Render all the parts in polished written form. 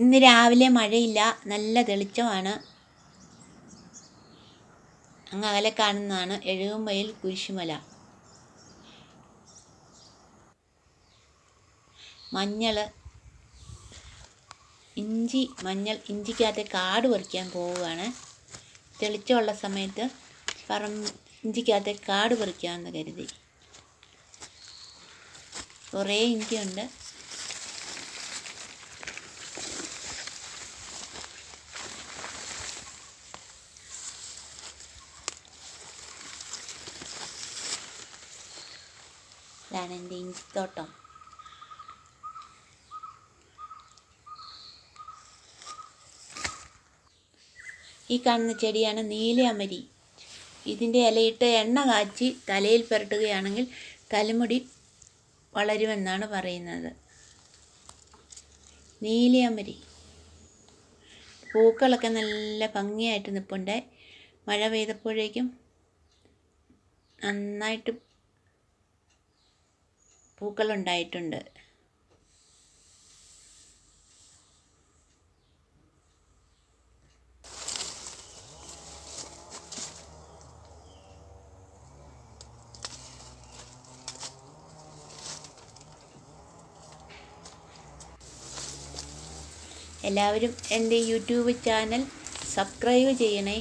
ഇന്ന് രാവിലെ മഴയില്ല, നല്ല തെളിച്ചമാണ്. അങ്ങ് അകലെ കാണുന്നതാണ് എഴുകുംവയൽ കുരിശുമല. മഞ്ഞൾ, ഇഞ്ചിക്കകത്ത് കാട് പറിക്കാൻ പോവുകയാണ്. തെളിച്ചമുള്ള സമയത്ത് ഇഞ്ചിക്കകത്ത് കാട് പറിക്കാമെന്ന് കരുതി. കുറേ ഇഞ്ചിയുണ്ട്. ഇതാണ് എൻ്റെ ഇഞ്ചിത്തോട്ടം. ഈ കാണുന്ന ചെടിയാണ് നീലയമരി. ഇതിൻ്റെ ഇലയിട്ട് എണ്ണ കാച്ചി തലയിൽ പുരട്ടുകയാണെങ്കിൽ തലമുടി വളരുമെന്നാണ് പറയുന്നത്. നീലയമരി പൂക്കളൊക്കെ നല്ല ഭംഗിയായിട്ട് നിൽപ്പുണ്ട്. മഴ പെയ്തപ്പോഴേക്കും നന്നായിട്ട് പൂക്കളുണ്ടായിട്ടുണ്ട്. എല്ലാവരും എൻ്റെ യൂട്യൂബ് ചാനൽ സബ്സ്ക്രൈബ് ചെയ്യണേ.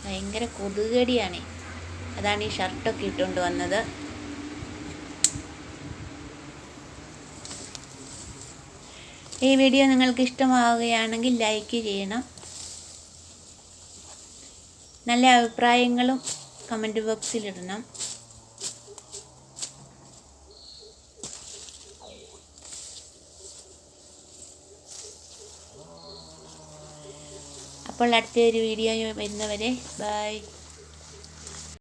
ഭയങ്കര കൊതുകടിയാണ്. അതാണ് ഈ ഷർട്ടൊക്കെ ഇട്ടുകൊണ്ട് വന്നത്. ഈ വീഡിയോ നിങ്ങൾക്ക് ഇഷ്ടമാവുകയാണെങ്കിൽ ലൈക്ക് ചെയ്യണം. നല്ല അഭിപ്രായങ്ങളും കമൻറ്റ് ബോക്സിലിടണം. അപ്പോൾ അടുത്തൊരു വീഡിയോ വരുന്നവരെ ബൈ.